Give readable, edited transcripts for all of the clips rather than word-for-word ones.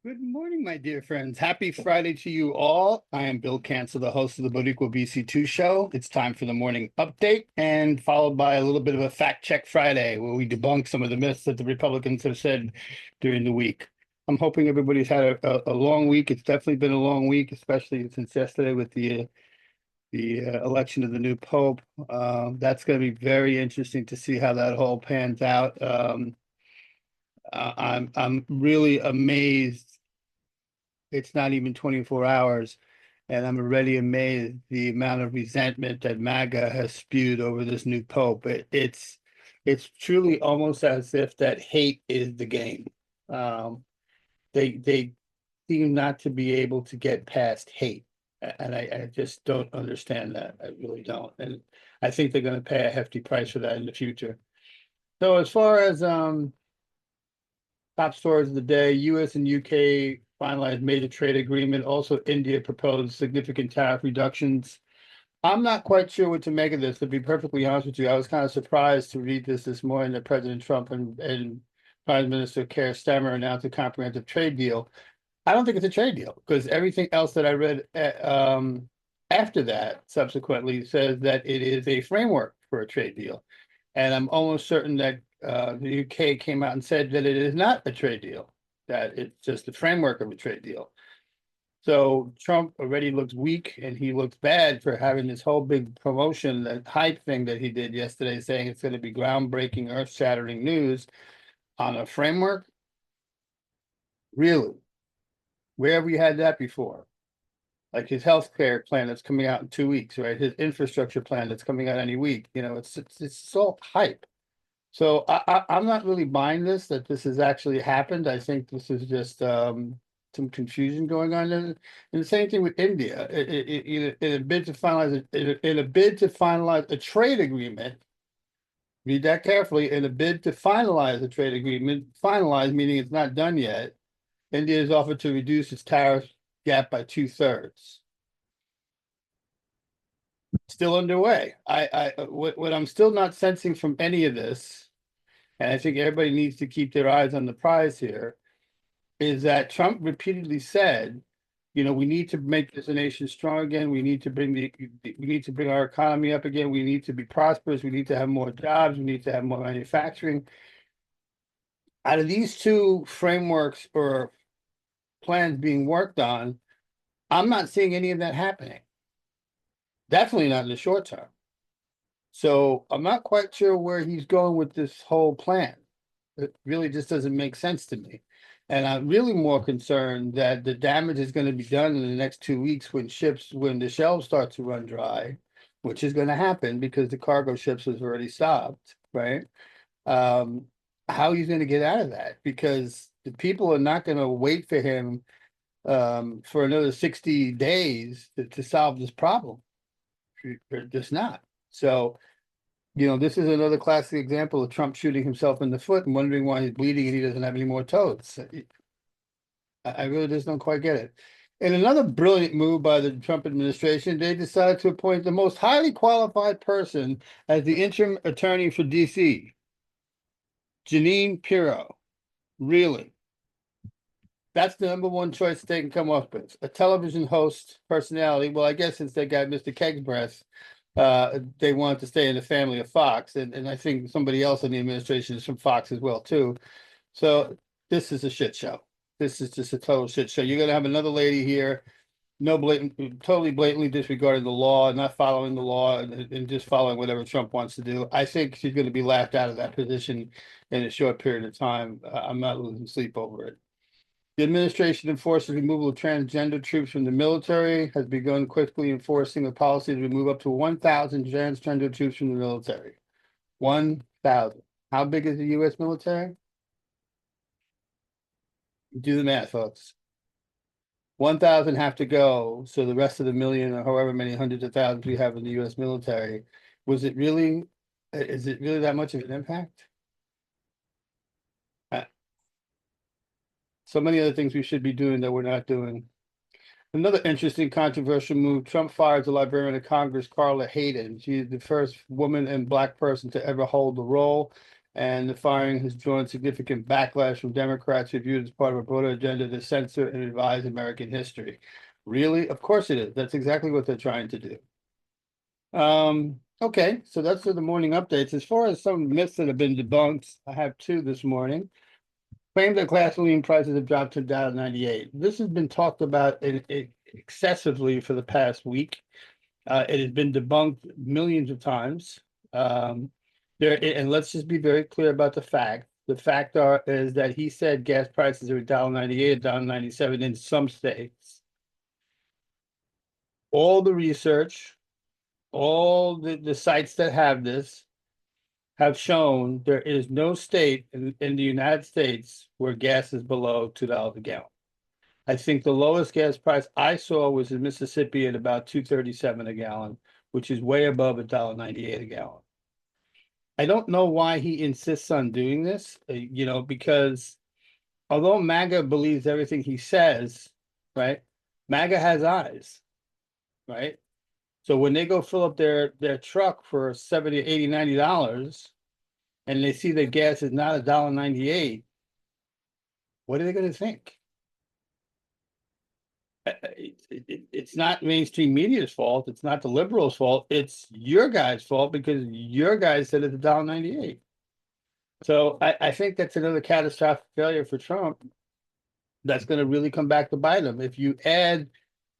Good morning, my dear friends. Happy Friday to you all. I am Bill Cancel, the host of the BoricuaBC2 show. It's time for the morning update and followed by a little bit of a fact check Friday where we debunk some of the myths that the Republicans have said during the week. I'm hoping everybody's had a long week. It's definitely been a long week, especially since yesterday with the election of the new pope. That's going to be very interesting to see how that whole pans out. I'm really amazed it's not even 24 hours. And I'm already amazed the amount of resentment that MAGA has spewed over this new pope. It's truly almost as if that hate is the game. Um, they seem not to be able to get past hate. And I just don't understand that. I really don't. And I think they're going to pay a hefty price for that in the future. So as far as top stories of the day, US and UK finalized major trade agreement. Also, India proposed significant tariff reductions. I'm not quite sure what to make of this, to be perfectly honest with you. I was kind of surprised to read this morning that President Trump and Prime Minister Keir Starmer announced a comprehensive trade deal. I don't think it's a trade deal because everything else that I read after that subsequently says that it is a framework for a trade deal. And I'm almost certain that the UK came out and said that it is not a trade deal, that it's just the framework of a trade deal. So Trump already looks weak and he looks bad for having this whole big promotion, that hype thing that he did yesterday, saying it's going to be groundbreaking, earth shattering news on a framework. Really? Where have we had that before? Like his healthcare plan that's coming out in 2 weeks, right? His infrastructure plan that's coming out any week. It's so hype. So I'm not really buying this, that this has actually happened. I think this is just some confusion going on. And the same thing with India. In a bid to finalize a trade agreement, read that carefully. In a bid to finalize a trade agreement, finalize meaning it's not done yet. India has offered to reduce its tariff gap by 2/3. Still underway. What I'm still not sensing from any of this, and I think everybody needs to keep their eyes on the prize here, is that Trump repeatedly said, we need to make this nation strong again. We need to bring our economy up again. We need to be prosperous. We need to have more jobs. We need to have more manufacturing. Out of these two frameworks or plans being worked on, I'm not seeing any of that happening. Definitely not in the short term. So I'm not quite sure where he's going with this whole plan. It really just doesn't make sense to me. And I'm really more concerned that the damage is going to be done in the next 2 weeks when the shelves start to run dry, which is going to happen because the cargo ships has already stopped, right? Um, how he's going to get out of that, because the people are not going to wait for him for another 60 days to solve this problem. They're just not. So, this is another classic example of Trump shooting himself in the foot and wondering why he's bleeding and he doesn't have any more toes. I really just don't quite get it. In another brilliant move by the Trump administration, they decided to appoint the most highly qualified person as the interim attorney for DC, Janine Pirro. Really? That's the number one choice they can come up with. A television host personality. Well, I guess since they got Mr. Keg's breath, they wanted to stay in the family of Fox. And I think somebody else in the administration is from Fox as well, too. So this is a shit show. This is just a total shit show. You're going to have another lady here, totally blatantly disregarding the law, not following the law, and just following whatever Trump wants to do. I think she's going to be laughed out of that position in a short period of time. I'm not losing sleep over it. The administration enforces removal of transgender troops from the military, has begun quickly enforcing a policy to remove up to 1,000 transgender troops from the military. 1,000. How big is the U.S. military? Do the math, folks. 1,000 have to go, so the rest of the million or however many hundreds of thousands we have in the U.S. military, is it really that much of an impact? Uh, So many other things we should be doing that we're not doing. Another interesting controversial move, Trump fires the Librarian of Congress, Carla Hayden. She's the first woman and Black person to ever hold the role. And the firing has drawn significant backlash from Democrats who view it as part of a broader agenda to censor and revise American history. Really? Of course it is. That's exactly what they're trying to do. Okay, so that's for the morning updates. As far as some myths that have been debunked, I have two this morning. Claim that gasoline prices have dropped to $1.98. This has been talked about excessively for the past week. It has been debunked millions of times. And let's just be very clear about the fact. The fact is that he said gas prices are $1.98, $1.97 in some states. All the research, all the sites that have this have shown there is no state in the United States where gas is below $2 a gallon. I think the lowest gas price I saw was in Mississippi at about $2.37 a gallon, which is way above $1.98 a gallon. I don't know why he insists on doing this, because although MAGA believes everything he says, right? MAGA has eyes, right? So when they go fill up their truck for $70, $80, $90, and they see that gas is not $1.98, what are they going to think? It's not mainstream media's fault. It's not the liberals' fault. It's your guys' fault because your guys said it's $1.98. So I think that's another catastrophic failure for Trump. That's going to really come back to bite him. If you add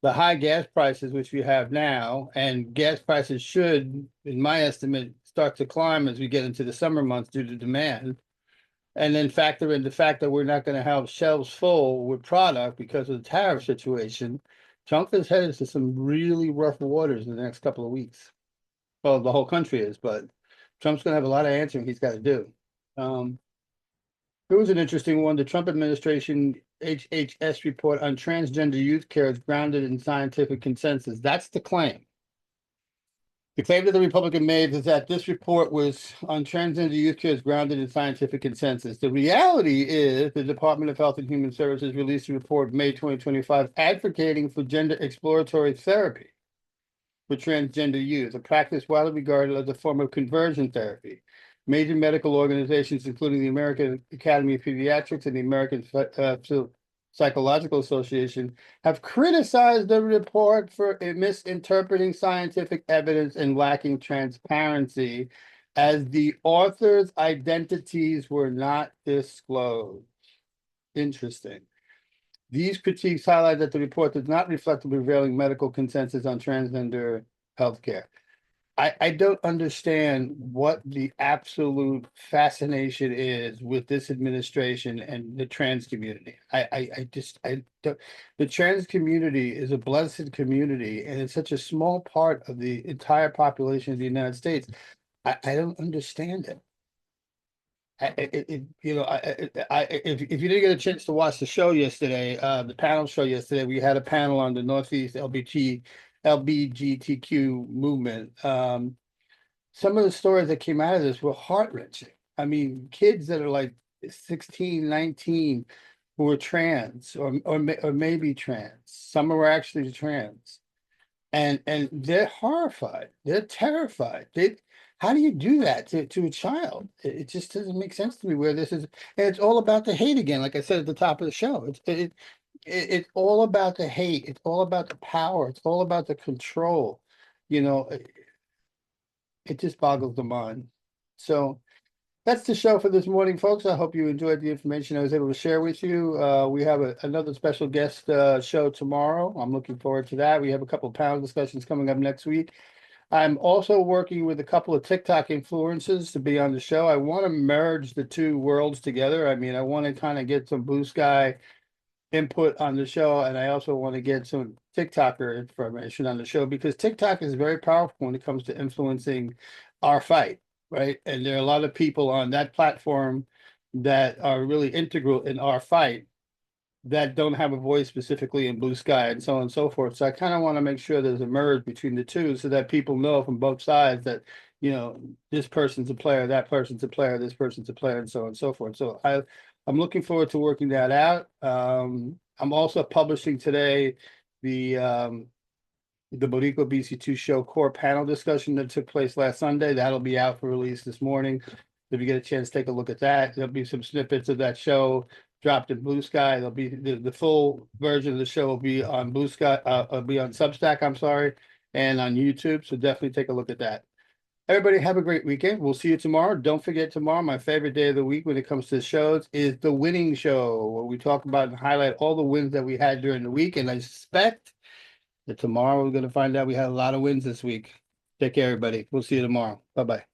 the high gas prices, which we have now, and gas prices should, in my estimate, start to climb as we get into the summer months due to demand, and then factor in the fact that we're not going to have shelves full with product because of the tariff situation, Trump is headed to some really rough waters in the next couple of weeks. Well, the whole country is, but Trump's going to have a lot of answering he's got to do. There was an interesting one. The Trump administration HHS report on transgender youth care is grounded in scientific consensus. That's the claim. The claim that the Republican made is that this report was on transgender youth care is grounded in scientific consensus. The reality is the Department of Health and Human Services released a report May 2025 advocating for gender exploratory therapy for transgender youth, a practice widely regarded as a form of conversion therapy. Major medical organizations, including the American Academy of Pediatrics and the American Psychological Association, have criticized the report for misinterpreting scientific evidence and lacking transparency, as the authors' identities were not disclosed. Interesting. These critiques highlight that the report does not reflect the prevailing medical consensus on transgender healthcare. I don't understand what the absolute fascination is with this administration and the trans community. I don't. The trans community is a blessed community, and it's such a small part of the entire population of the United States. I don't understand it. If you didn't get a chance to watch the show yesterday, the panel show yesterday, we had a panel on the Northeast LBGTQ movement. Some of the stories that came out of this were heart-wrenching. I mean, kids that are like 16, 19 who are trans or maybe trans. Some were actually trans. And they're horrified. They're terrified. How do you do that to a child? It just doesn't make sense to me where this is. And it's all about the hate again, like I said at the top of the show. It's all about the hate. It's all about the power. It's all about the control. It just boggles the mind. So that's the show for this morning, folks. I hope you enjoyed the information I was able to share with you. We have another special guest show tomorrow. I'm looking forward to that. We have a couple of panel discussions coming up next week. I'm also working with a couple of TikTok influencers to be on the show. I want to merge the two worlds together. I mean, I want to kind of get some blue sky input on the show, and I also want to get some TikToker information on the show because TikTok is very powerful when it comes to influencing our fight, right? And there are a lot of people on that platform that are really integral in our fight that don't have a voice specifically in Blue Sky and so on and so forth. So I kind of want to make sure there's a merge between the two so that people know from both sides that, this person's a player, that person's a player, this person's a player, and so on and so forth. So I'm looking forward to working that out. I'm also publishing today the BoricuaBC2 show core panel discussion that took place last Sunday. That'll be out for release this morning. If you get a chance, take a look at that. There'll be some snippets of that show dropped in Blue Sky. There'll be the full version of the show will be on Blue Sky, be on Substack, I'm sorry, and on YouTube. So definitely take a look at that. Everybody have a great weekend. We'll see you tomorrow. Don't forget tomorrow, my favorite day of the week when it comes to shows is the winning show, where we talk about and highlight all the wins that we had during the week. And I suspect that tomorrow we're going to find out we had a lot of wins this week. Take care, everybody. We'll see you tomorrow. Bye-bye.